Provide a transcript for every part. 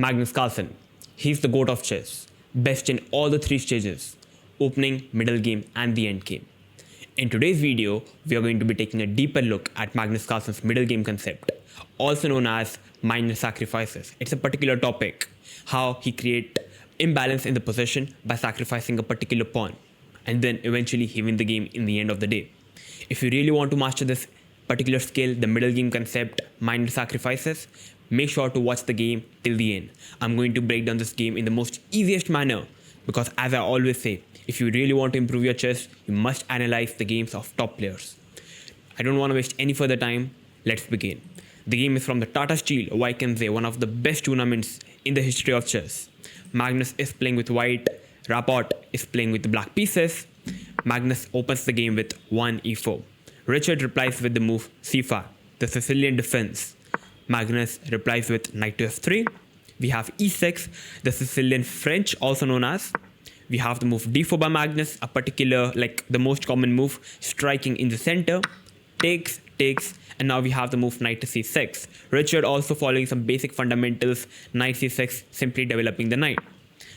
Magnus Carlsen. He's the goat of chess, best in all the three stages: opening, middle game, and the end game. In today's video, we are going to be taking a deeper look at Magnus Carlsen's middle game concept, also known as minor sacrifices. It's a particular topic, how he creates imbalance in the position by sacrificing a particular pawn, and then eventually he wins the game in the end of the day. If you really want to master this particular skill, the middle game concept, minor sacrifices, make sure to watch the game till the end. I'm going to break down this game in the most easiest manner because, as I always say, if you really want to improve your chess, you must analyze the games of top players. I don't want to waste any further time. Let's begin. The game is from the Tata Steel, or I can say one of the best tournaments in the history of chess. Magnus is playing with white, Rapport is playing with the black pieces. Magnus opens the game with 1 e4. Richard replies with the move c5, the Sicilian defense. Magnus replies with knight to f3. We have e6, the Sicilian French, also known as. We have the move d4 by Magnus, a particular, like the most common move, striking in the center. Takes, and now we have the move knight to c6. Richard also following some basic fundamentals, knight c6, simply developing the knight.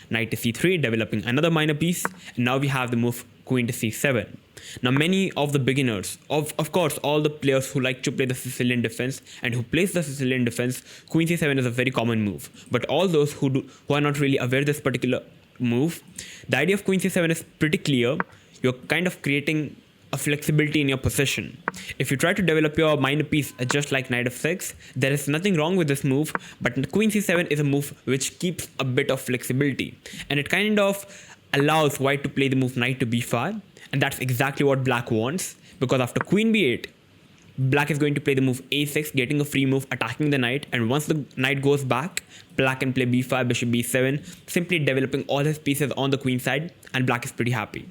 Knight to c3, developing another minor piece, and now we have the move queen to c7. Now many of the beginners, of course all the players who like to play the Sicilian defense and who plays the Sicilian defense, queen c7 is a very common move. But all those who are not really aware of this particular move, the idea of queen c7 is pretty clear. You're kind of creating a flexibility in your position. If you try to develop your minor piece just like knight f6, there is nothing wrong with this move, but queen c7 is a move which keeps a bit of flexibility, and it kind of allows white to play the move knight to b5, and that's exactly what black wants, because after queen b8, black is going to play the move a6, getting a free move, attacking the knight, and once the knight goes back, black can play b5, bishop b7, simply developing all his pieces on the queen side, and black is pretty happy.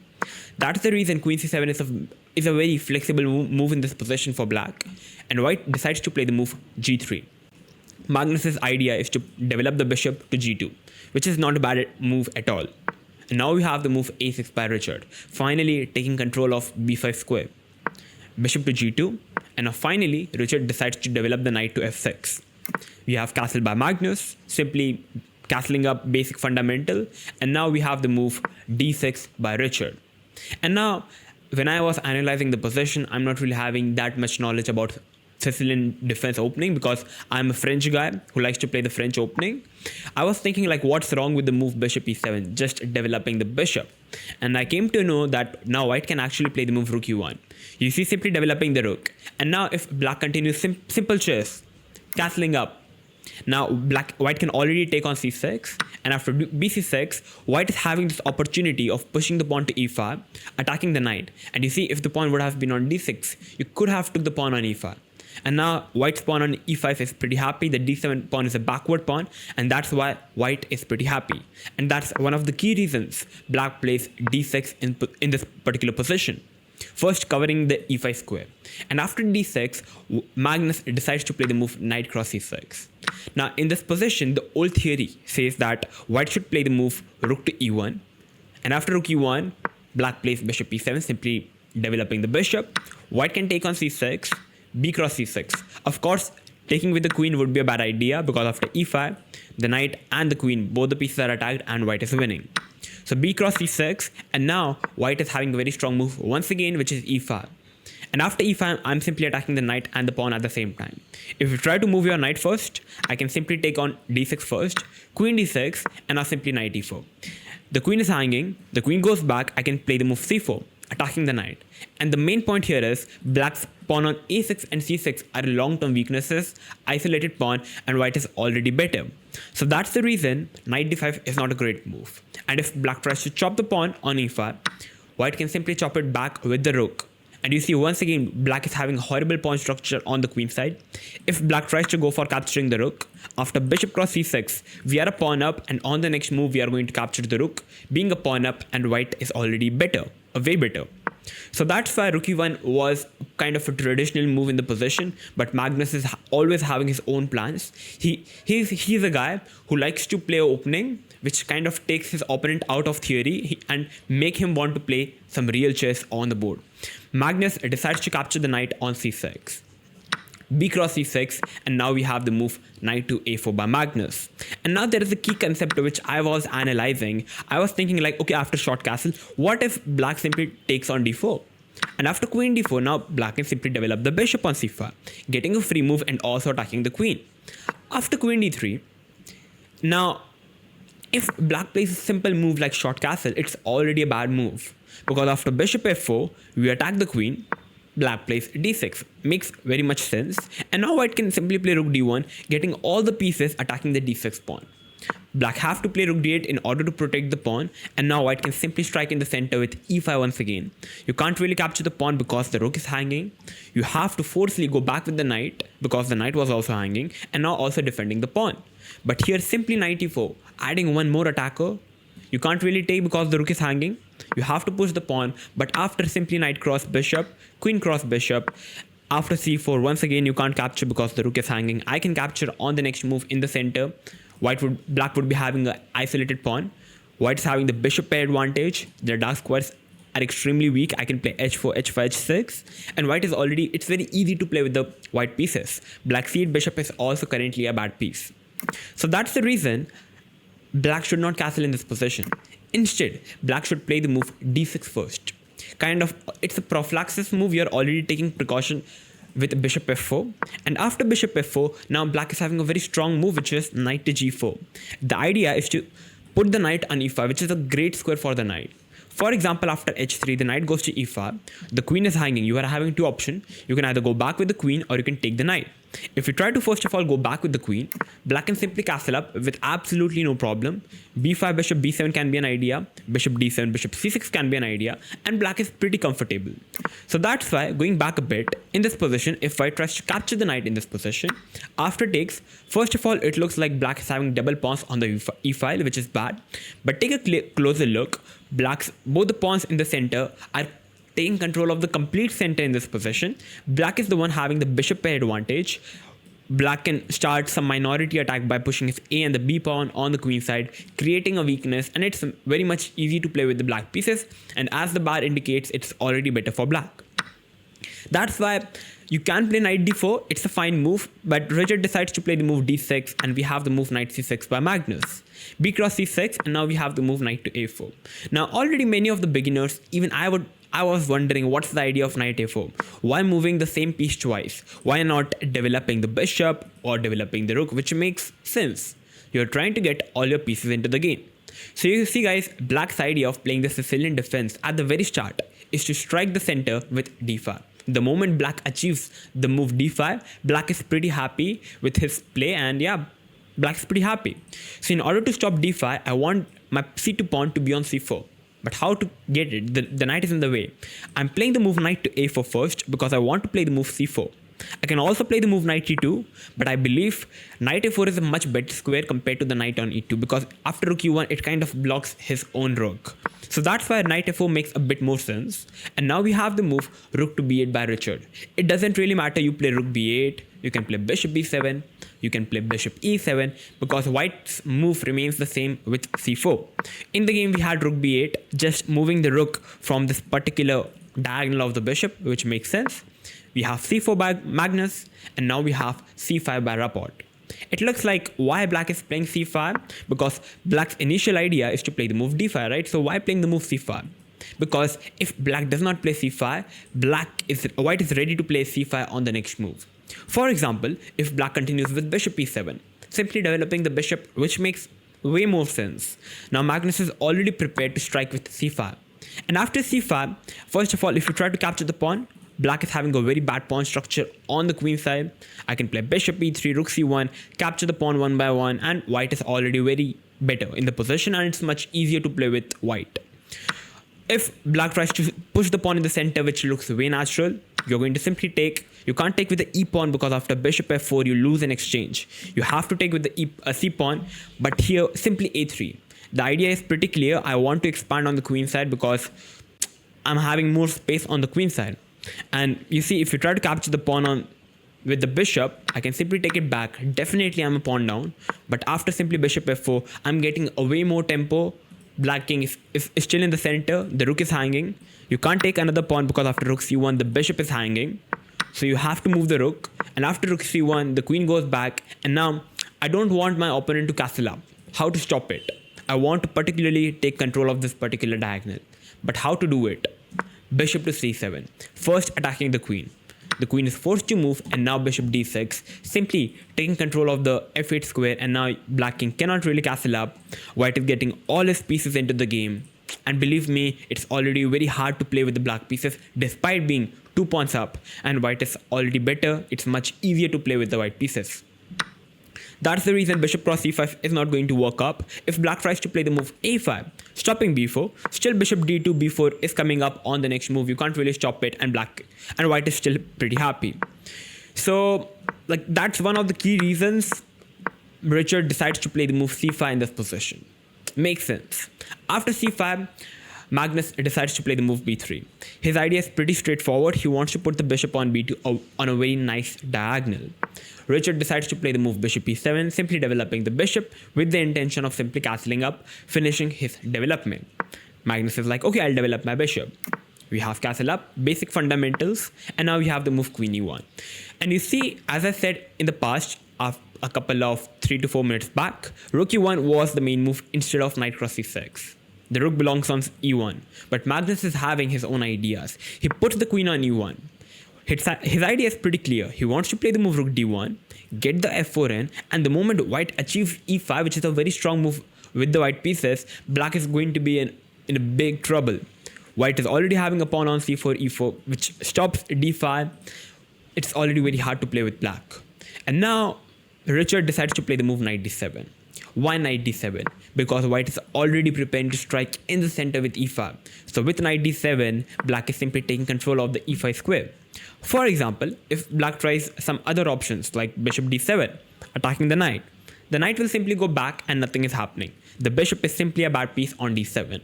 That's the reason queen c7 is a very flexible move in this position for black, and white decides to play the move g3. Magnus's idea is to develop the bishop to g2, which is not a bad move at all. And now we have the move a6 by Richard, finally taking control of b5 square. Bishop to g2, and now finally Richard decides to develop the knight to f6. We have castle by Magnus, simply castling up basic fundamental, and now we have the move d6 by Richard. And now when I was analyzing the position, I'm not really having that much knowledge about Sicilian defense opening because I'm a French guy who likes to play the French opening. I was thinking like, what's wrong with the move bishop e7, just developing the bishop? And I came to know that now white can actually play the move rook e1. You see, simply developing the rook. And now if black continues simple chess, castling up, now white can already take on c6, and after bc6, white is having this opportunity of pushing the pawn to e5, attacking the knight. And you see, if the pawn would have been on d6, you could have took the pawn on e5. And now white's pawn on e5 is pretty happy. The d7 pawn is a backward pawn, and that's why white is pretty happy. And that's one of the key reasons black plays d6 in this particular position. First, covering the e5 square. And after d6, Magnus decides to play the move knight cross e6. Now, in this position, the old theory says that white should play the move rook to e1. And after rook e1, black plays bishop e7, simply developing the bishop. White can take on c6, b cross c6. Of course, taking with the queen would be a bad idea because after e5, the knight and the queen, both the pieces are attacked and white is winning. So b cross c6, and now white is having a very strong move once again, which is e5. And after e5, I'm simply attacking the knight and the pawn at the same time. If you try to move your knight first, I can simply take on d6 first, queen d6, and now simply knight e4. The queen is hanging, the queen goes back, I can play the move c4, attacking the knight. And the main point here is black's pawn on a6 and c6 are long-term weaknesses, isolated pawn, and white is already better. So that's the reason knight d5 is not a great move. And if black tries to chop the pawn on e5, white can simply chop it back with the rook. And you see, once again, black is having a horrible pawn structure on the queen side. If black tries to go for capturing the rook, after bishop cross c6, we are a pawn up, and on the next move, we are going to capture the rook, being a pawn up, and white is already better, way better. So that's why rook e1 was kind of a traditional move in the position, but Magnus is always having his own plans. He's a guy who likes to play opening, which kind of takes his opponent out of theory and make him want to play some real chess on the board. Magnus decides to capture the knight on c6. b cross c6, and now we have the move knight to a4 by Magnus. And now there is a key concept which I was analyzing. I was thinking like, okay, after short castle, what if black simply takes on d4? And after queen d4, now black can simply develop the bishop on c5, getting a free move and also attacking the queen. After queen d3, now if black plays a simple move like short castle, it's already a bad move. Because after bishop f4, we attack the queen, black plays d6. Makes very much sense. And now white can simply play rook d1, getting all the pieces attacking the d6 pawn. Black have to play rook d8 in order to protect the pawn, and now white can simply strike in the center with e5 once again. You can't really capture the pawn because the rook is hanging. You have to forcefully go back with the knight because the knight was also hanging and now also defending the pawn. But here simply knight e4, adding one more attacker. You can't really take because the rook is hanging. You have to push the pawn, but after simply knight cross bishop, queen cross bishop, after c4, once again you can't capture because the rook is hanging. I can capture on the next move in the center. Black would be having an isolated pawn. White's having the bishop pair advantage. Their dark squares are extremely weak. I can play h4, h5, h6. And white is already, it's very easy to play with the white pieces. Black c8 bishop is also currently a bad piece. So that's the reason black should not castle in this position. Instead, black should play the move d6 first. Kind of, it's a prophylaxis move. You're already taking precaution with bishop f4, and after bishop f4, now black is having a very strong move, which is knight to g4. The idea is to put the knight on e5, which is a great square for the knight. For example, after h3, the knight goes to e5, the queen is hanging. You are having two options. You can either go back with the queen or you can take the knight. If you try to first of all go back with the queen, black can simply castle up with absolutely no problem. b5, bishop b7 can be an idea. Bishop d7, bishop c6 can be an idea. And black is pretty comfortable. So that's why, going back a bit, in this position, if white tries to capture the knight in this position, after takes, first of all, it looks like black is having double pawns on the e file, which is bad. But take a closer look. Both the pawns in the center are taking control of the complete center in this position. Black is the one having the bishop pair advantage. Black can start some minority attack by pushing his A and the B pawn on the queen side, creating a weakness, and it's very much easy to play with the black pieces, and as the bar indicates, it's already better for black. That's why you can play knight d4, it's a fine move, but Richard decides to play the move d6, and we have the move knight c6 by Magnus. B cross c6, and now we have the move knight to a4. Now already many of the beginners, even I was wondering what's the idea of knight a4. Why moving the same piece twice? Why not developing the bishop or developing the rook, which makes sense. You're trying to get all your pieces into the game. So you see guys, black's idea of playing the Sicilian defense at the very start is to strike the center with d5. The moment black achieves the move d5, black is pretty happy with his play, and yeah, black is pretty happy. So in order to stop d5, I want my c2 pawn to be on c4. But how to get it? The knight is in the way. I'm playing the move knight to a4 first because I want to play the move c4. I can also play the move knight e2, but I believe knight a4 is a much better square compared to the knight on e2 because after rook e1, it kind of blocks his own rook. So that's why knight a4 makes a bit more sense. And now we have the move rook to b8 by Richard. It doesn't really matter you play rook b8, you can play bishop b7, you can play bishop e7 because white's move remains the same with c4. In the game we had rook b8, just moving the rook from this particular diagonal of the bishop, which makes sense. We have c4 by Magnus, and now we have c5 by Rapport. It looks like why black is playing c5, because black's initial idea is to play the move d5, right? So why playing the move c5? Because if black does not play c5, white is ready to play c5 on the next move. For example, if black continues with bishop e7, simply developing the bishop, which makes way more sense. Now Magnus is already prepared to strike with c5. And after c5, first of all, if you try to capture the pawn, black is having a very bad pawn structure on the queen side. I can play bishop e3, rook c1, capture the pawn one by one, and white is already very better in the position, and it's much easier to play with white. If black tries to push the pawn in the center, which looks way natural, you're going to simply take. You can't take with the e pawn because after bishop f4, you lose an exchange. You have to take with the c pawn, but here simply a3. The idea is pretty clear. I want to expand on the queen side because I'm having more space on the queen side. And you see, if you try to capture the pawn with the bishop, I can simply take it back. Definitely I'm a pawn down. But after simply bishop f4, I'm getting a way more tempo. Black king is still in the center. The rook is hanging. You can't take another pawn because after rook c1, the bishop is hanging. So you have to move the rook, and after rook c1, the queen goes back, and now I don't want my opponent to castle up. How to stop it? I want to particularly take control of this particular diagonal. But how to do it? Bishop to c7. First attacking the queen. The queen is forced to move, and now bishop d6, simply taking control of the f8 square, and now black king cannot really castle up. White is getting all his pieces into the game. And believe me, it's already very hard to play with the black pieces despite being 2 pawns up, and white is already better. It's much easier to play with the white pieces. That's the reason bishop cross c5 is not going to work up. If black tries to play the move a5, stopping b4, still bishop d2, b4 is coming up on the next move. You can't really stop it, and white is still pretty happy. So that's one of the key reasons Richard decides to play the move c5 in this position. Makes sense. After c5, Magnus decides to play the move b3. His idea is pretty straightforward. He wants to put the bishop on b2 on a very nice diagonal. Richard decides to play the move bishop e7, simply developing the bishop with the intention of simply castling up, finishing his development. Magnus is like, okay, I'll develop my bishop. We have castle up, basic fundamentals, and now we have the move queen e1. And you see, as I said in the past, a couple of 3 to 4 minutes back, rook e1 was the main move instead of knight cross e6. The rook belongs on e1, but Magnus is having his own ideas. He puts the queen on e1. His idea is pretty clear. He wants to play the move rook d1, get the f4 in, and the moment white achieves e5, which is a very strong move with the white pieces, black is going to be in a big trouble. White is already having a pawn on c4, e4, which stops d5. It's already very hard to play with black. And now Richard decides to play the move knight d7. Why knight d7? Because white is already preparing to strike in the center with e5. So with knight d7, black is simply taking control of the e5 square. For example, if black tries some other options like bishop d7, attacking the knight will simply go back and nothing is happening. The bishop is simply a bad piece on d7.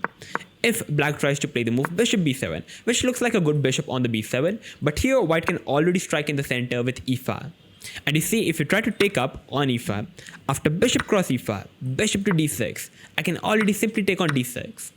If black tries to play the move bishop b7, which looks like a good bishop on the b7, but here white can already strike in the center with e5. And you see, if you try to take up on e5, after bishop cross e5, bishop to d6, I can already simply take on d6,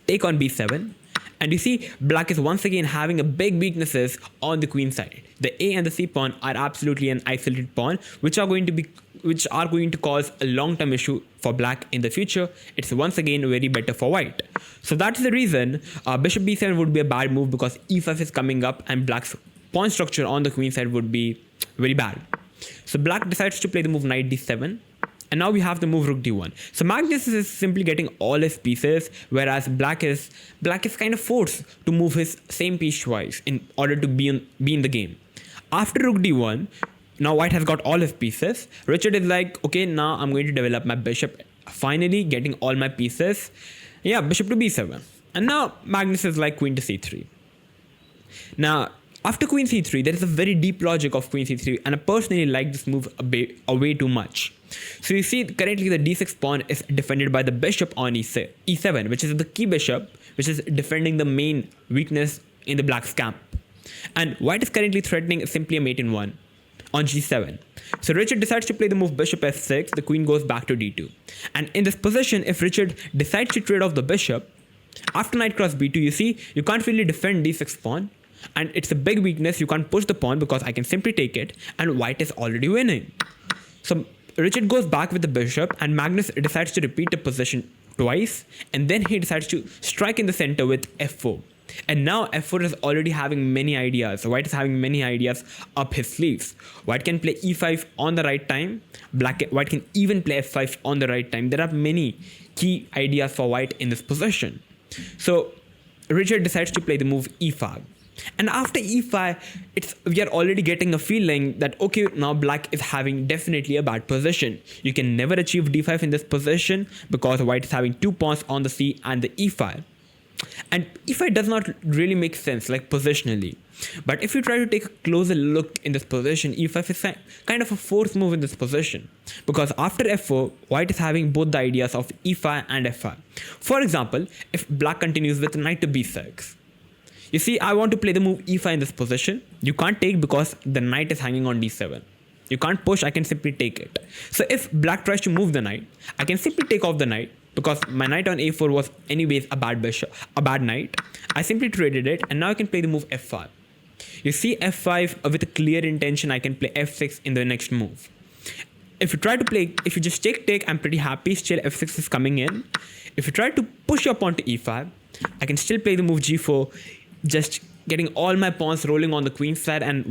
take on b7, and you see black is once again having a big weaknesses on the queen side. The a and the c pawn are absolutely an isolated pawn, which are going to cause a long-term issue for black in the future. It's once again very better for white. So that's the reason bishop b7 would be a bad move, because e5 is coming up and black's pawn structure on the queen side would be very bad. So black decides to play the move knight d7, and now we have the move rook d1. So Magnus is simply getting all his pieces, whereas black is kind of forced to move his same piece twice in order to be in the game. After rook d1, now white has got all his pieces. Richard is like, okay, now I'm going to develop my bishop, finally getting all my pieces. Yeah, bishop to b7. And now Magnus is like queen to c3. Now, after queen c3, there is a very deep logic of queen c3, and I personally like this move way too much. So you see, currently the d6 pawn is defended by the bishop on e7, which is the key bishop, which is defending the main weakness in the black's camp. And white is currently threatening simply a mate in 1 on g7. So Richard decides to play the move bishop f6, the queen goes back to d2. And in this position, if Richard decides to trade off the bishop, after knight cross b2, you see, you can't really defend d6 pawn. And it's a big weakness. You can't push the pawn because I can simply take it, and white is already winning. So Richard goes back with the bishop, and Magnus decides to repeat the position twice, and then he decides to strike in the center with f4. And now f4 is already having many ideas. White is having many ideas up his sleeves. White can play e5 on the right time. White can even play f5 on the right time. There are many key ideas for white in this position. So Richard decides to play the move e5. And after e5, we are already getting a feeling that, okay, now black is having definitely a bad position. You can never achieve d5 in this position because white is having 2 pawns on the c and the e5. And e5 does not really make sense, like positionally. But if you try to take a closer look in this position, e5 is kind of a forced move in this position. Because after f4, white is having both the ideas of e5 and f5. For example, if black continues with knight to b6, you see, I want to play the move e5 in this position. You can't take because the knight is hanging on d7. You can't push, I can simply take it. So if black tries to move the knight, I can simply take off the knight because my knight on a4 was anyways a bad knight. I simply traded it, and now I can play the move f5. You see f5 with a clear intention. I can play f6 in the next move. If you just take, I'm pretty happy. Still f6 is coming in. If you try to push your pawn to e5, I can still play the move g4, just getting all my pawns rolling on the queen side and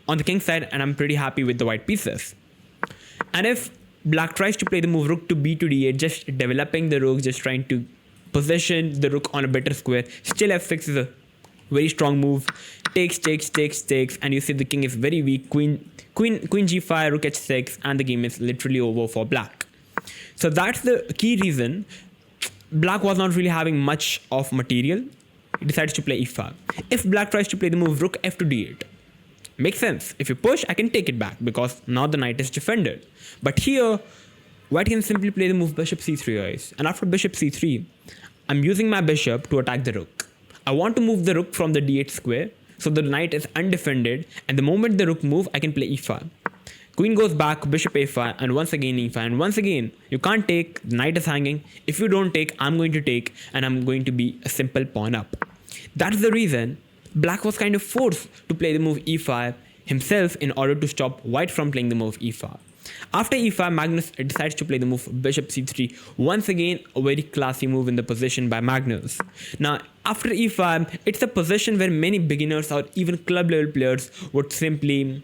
on the king side, and I'm pretty happy with the white pieces. And if black tries to play the move rook to b to d8, just developing the rook, just trying to position the rook on a better square, still f6 is a very strong move. Takes, and you see the king is very weak. Queen g5, rook h6, and the game is literally over for black. So that's the key reason black was not really having much of material. He decides to play e5. If black tries to play the move rook f to d8, makes sense. If you push, I can take it back because now the knight is defended. But here, white can simply play the move bishop c3, guys. And after bishop c3, I'm using my bishop to attack the rook. I want to move the rook from the d8 square, so the knight is undefended, and the moment the rook moves, I can play e5. Queen goes back, bishop a5, and once again e5, and once again, you can't take, the knight is hanging. If you don't take, I'm going to take, and I'm going to be a simple pawn up. That's the reason black was kind of forced to play the move e5 himself in order to stop white from playing the move e5. After e5, Magnus decides to play the move bishop c3. Once again, a very classy move in the position by Magnus. Now, after e5, it's a position where many beginners or even club level players would simply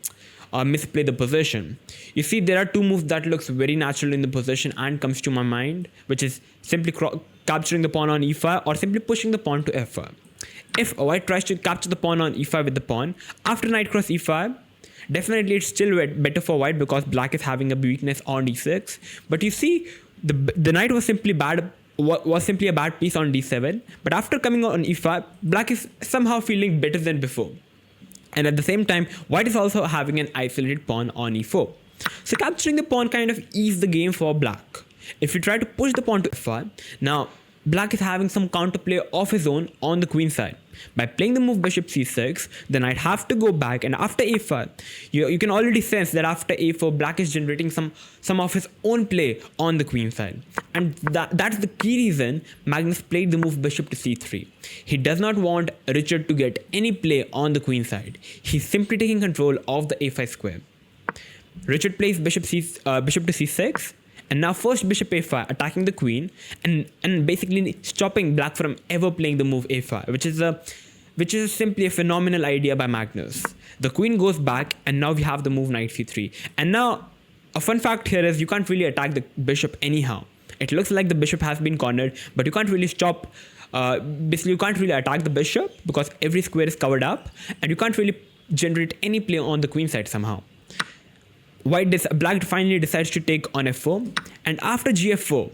misplay the position. You see, there are two moves that looks very natural in the position and comes to my mind, which is simply capturing the pawn on e5 or simply pushing the pawn to f5. If white tries to capture the pawn on e5 with the pawn, after knight cross e5, definitely it's still better for white because black is having a weakness on d6. But you see, the knight was simply a bad piece on d7. But after coming on e5, black is somehow feeling better than before. And at the same time, white is also having an isolated pawn on e4. So capturing the pawn kind of eased the game for black. If you try to push the pawn to f5, now black is having some counterplay of his own on the queen side. By playing the move bishop c6, the knight have to go back, and after a5, you can already sense that after a4, black is generating some of his own play on the queen side. And that's the key reason Magnus played the move bishop to c3. He does not want Richard to get any play on the queen side. He's simply taking control of the a5 square. Richard plays bishop to c6. And now first bishop a5, attacking the queen and basically stopping black from ever playing the move a5, which is simply a phenomenal idea by Magnus. The queen goes back, and now we have the move knight c3. And now a fun fact here is you can't really attack the bishop anyhow. It looks like the bishop has been cornered, but you can't really stop. Basically, you can't really attack the bishop because every square is covered up, and you can't really generate any play on the queen side somehow. Black finally decides to take on f4, and after gf4,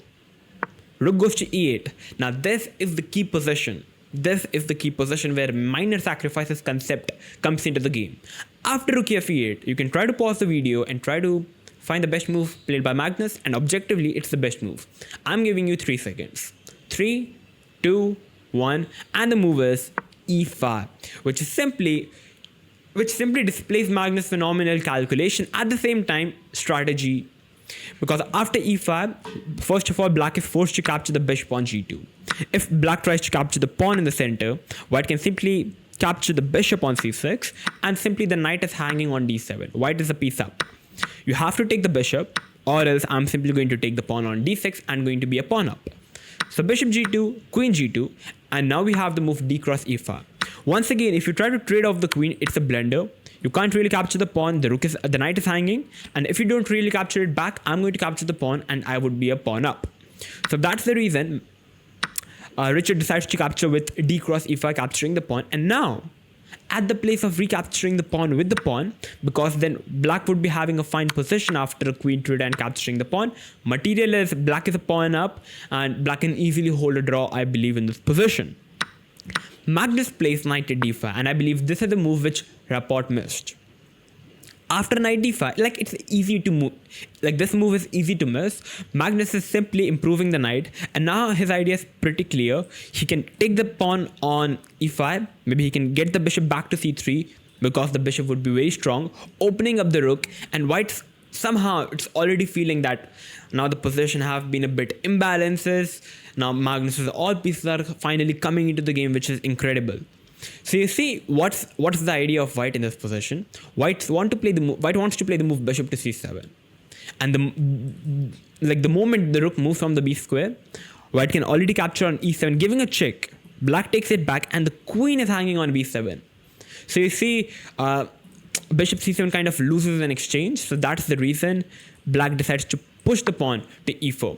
rook goes to e8. Now this is the key position. This is the key position where minor sacrifices concept comes into the game. After rook f8, you can try to pause the video and try to find the best move played by Magnus, and objectively it's the best move. I'm giving you 3 seconds. 3, 2, 1, and the move is e5, which simply displays Magnus' phenomenal calculation, at the same time strategy. Because after e5, first of all, black is forced to capture the bishop on g2. If black tries to capture the pawn in the center, white can simply capture the bishop on c6, and simply the knight is hanging on d7. White is a piece up. You have to take the bishop, or else I'm simply going to take the pawn on d6 and going to be a pawn up. So bishop g2, queen g2, and now we have the move d cross e5. Once again, if you try to trade off the queen, it's a blunder. You can't really capture the pawn, the knight is hanging, and if you don't really capture it back, I'm going to capture the pawn and I would be a pawn up. So that's the reason Richard decides to capture with d cross e5, capturing the pawn. And now, at the place of recapturing the pawn with the pawn, because then black would be having a fine position after a queen trade and capturing the pawn, material is black is a pawn up, and black can easily hold a draw, I believe, in this position. Magnus plays knight to d5, and I believe this is the move which Rapport missed. After knight d5, it's easy to move. This move is easy to miss. Magnus is simply improving the knight, and now his idea is pretty clear. He can take the pawn on e5. Maybe he can get the bishop back to c3 because the bishop would be very strong, opening up the rook, and white somehow it's already feeling that now the position have been a bit imbalances. Now Magnus's all pieces are finally coming into the game, which is incredible. So you see, what's the idea of white in this position? White wants to play the move bishop to c7, and the moment the rook moves from the b square, white can already capture on e7, giving a check. Black takes it back, and the queen is hanging on b7. So you see, bishop c7 kind of loses an exchange. So that's the reason black decides to push the pawn to e4,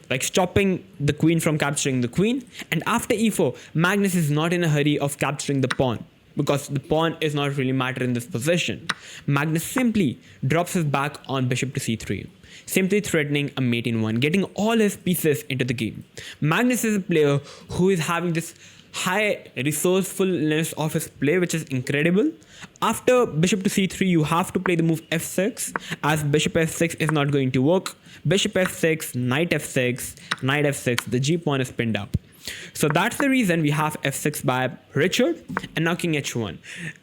like stopping the queen from capturing the queen. And after e4, Magnus is not in a hurry of capturing the pawn, because the pawn is not really matter in this position. Magnus simply drops his back on bishop to c3, simply threatening a mate in one, getting all his pieces into the game. Magnus is a player who is having this high resourcefulness of his play, which is incredible. After bishop to c3, you have to play the move f6, as bishop f6 is not going to work. Bishop f6, knight f6, knight f6, the g pawn is pinned up. So that's the reason we have f6 by Richard, and now king h1.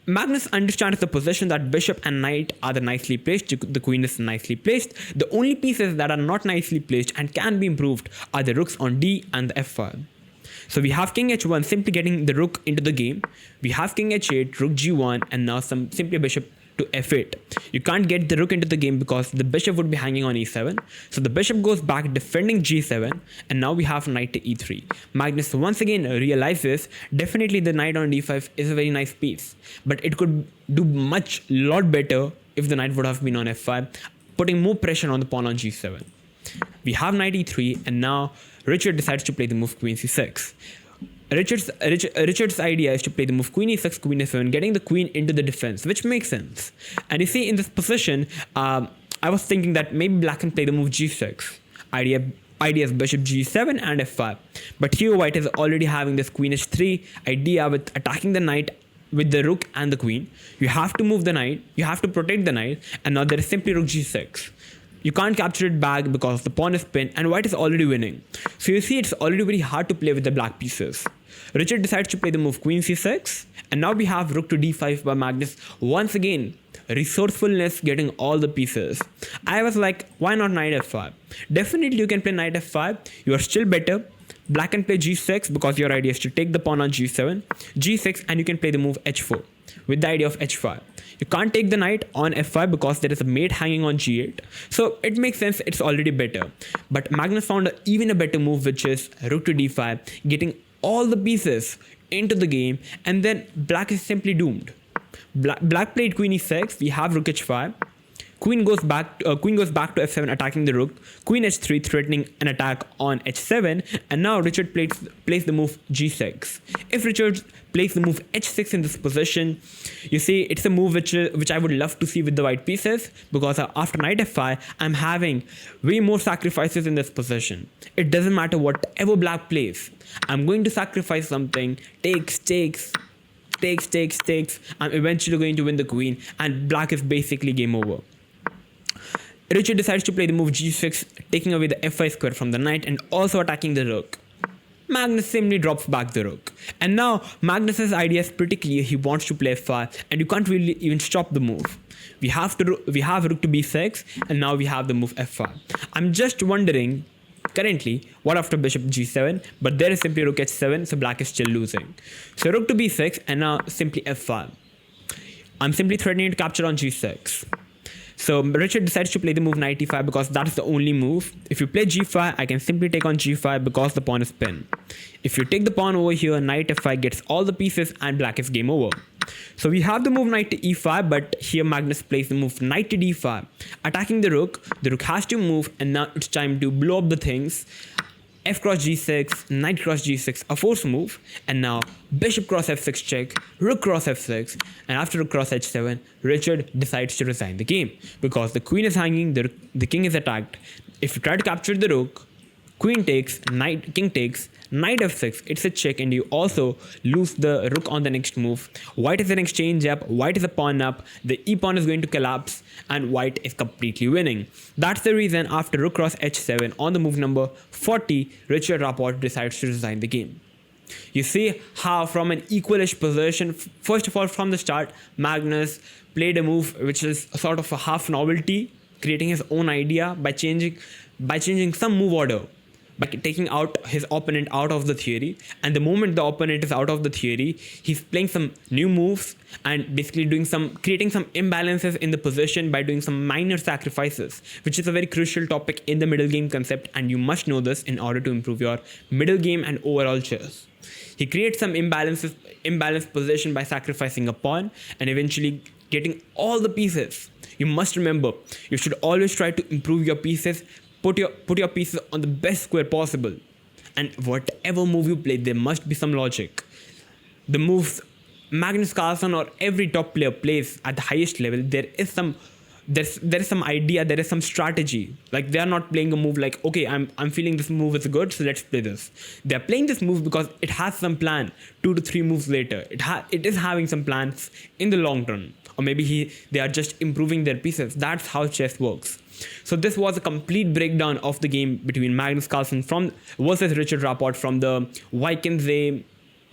Magnus understands the position that bishop and knight are the nicely placed, the queen is nicely placed. The only pieces that are not nicely placed and can be improved are the rooks on d and the f file. So we have king h1 simply getting the rook into the game. We have king h8, rook g1, and now simply bishop to f8. You can't get the rook into the game because the bishop would be hanging on e7. So the bishop goes back defending g7, and now we have knight to e3. Magnus once again realizes definitely the knight on d5 is a very nice piece, but it could do lot better if the knight would have been on f5, putting more pressure on the pawn on g7. We have knight e3, and now Richard decides to play the move queen c6. Richard's idea is to play the move queen e6, queen f7, getting the queen into the defense, which makes sense. And you see, in this position, I was thinking that maybe black can play the move g6. Idea is bishop g7 and f5. But here white is already having this queen h3 idea with attacking the knight with the rook and the queen. You have to move the knight, you have to protect the knight, and now there is simply rook g6. You can't capture it back because the pawn is pinned and white is already winning. So you see, it's already very hard to play with the black pieces. Richard decides to play the move queen c6, and now we have rook to d5 by Magnus. Once again, resourcefulness getting all the pieces. I was like, why not knight f5? Definitely you can play knight f5. You are still better. Black can play g6 because your idea is to take the pawn on g7, g6, and you can play the move h4 with the idea of h5. You can't take the knight on f5 because there is a mate hanging on g8. So it makes sense, it's already better. But Magnus found even a better move, which is rook to d5, getting all the pieces into the game, and then black is simply doomed. Black played queen e6, we have rook h5. Queen goes back to f7, attacking the rook. Queen h3, threatening an attack on h7. And now Richard plays the move g6. If Richard plays the move h6 in this position, you see, it's a move which I would love to see with the white pieces, because after knight f5, I'm having way more sacrifices in this position. It doesn't matter whatever black plays. I'm going to sacrifice something. Takes. I'm eventually going to win the queen, and black is basically game over. Richard decides to play the move g6, taking away the f5 square from the knight and also attacking the rook. Magnus simply drops back the rook. And now Magnus's idea is pretty clear. He wants to play f5, and you can't really even stop the move. We have rook to b6, and now we have the move f5. I'm just wondering currently what after bishop g7, but there is simply rook h7, so black is still losing. So rook to b6, and now simply f5. I'm simply threatening to capture on g6. So Richard decides to play the move knight e5 because that's the only move. If you play g5, I can simply take on g5 because the pawn is pinned. If you take the pawn over here, knight f5 gets all the pieces and black is game over. So we have the move knight to e5, but here Magnus plays the move knight to d5, attacking the rook. The rook has to move, and now it's time to blow up the things. F cross g6, knight cross g6, a force move, and now bishop cross f6 check, rook cross f6, and after rook cross h7, Richard decides to resign the game because the queen is hanging, the king is attacked. If you try to capture the rook, queen takes, king takes, knight f6, it's a check, and you also lose the rook on the next move. White is an exchange up, white is a pawn up, the e pawn is going to collapse, and white is completely winning. That's the reason after rook cross h7 on the move number 40, Richard Rapport decides to resign the game. You see how from an equalish position, first of all from the start, Magnus played a move which is sort of a half novelty, creating his own idea by changing some move order. by taking out his opponent out of the theory. And the moment the opponent is out of the theory, he's playing some new moves and basically creating some imbalances in the position by doing some minor sacrifices, which is a very crucial topic in the middle game concept, and you must know this in order to improve your middle game and overall chess. He creates some imbalanced position by sacrificing a pawn and eventually getting all the pieces. You must remember, you should always try to improve your pieces, put your pieces on the best square possible. And whatever move you play, there must be some logic. The moves Magnus Carlsen or every top player plays at the highest level, there is some idea, there is some strategy. Like, they are not playing a move like, okay, I'm feeling this move is good, so let's play this. They are playing this move because it has some plan 2 to 3 moves later. It is having some plans in the long run, or maybe they are just improving their pieces. That's how chess works. So this was a complete breakdown of the game between Magnus Carlsen versus Richard Rapport from the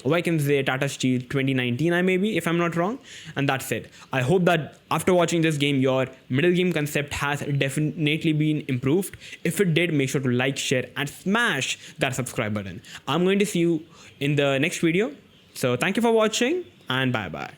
Vikings Tata Steel 2019, if I'm not wrong. And that's it. I hope that after watching this game, your middle game concept has definitely been improved. If it did, make sure to like, share, and smash that subscribe button. I'm going to see you in the next video. So thank you for watching, and bye bye.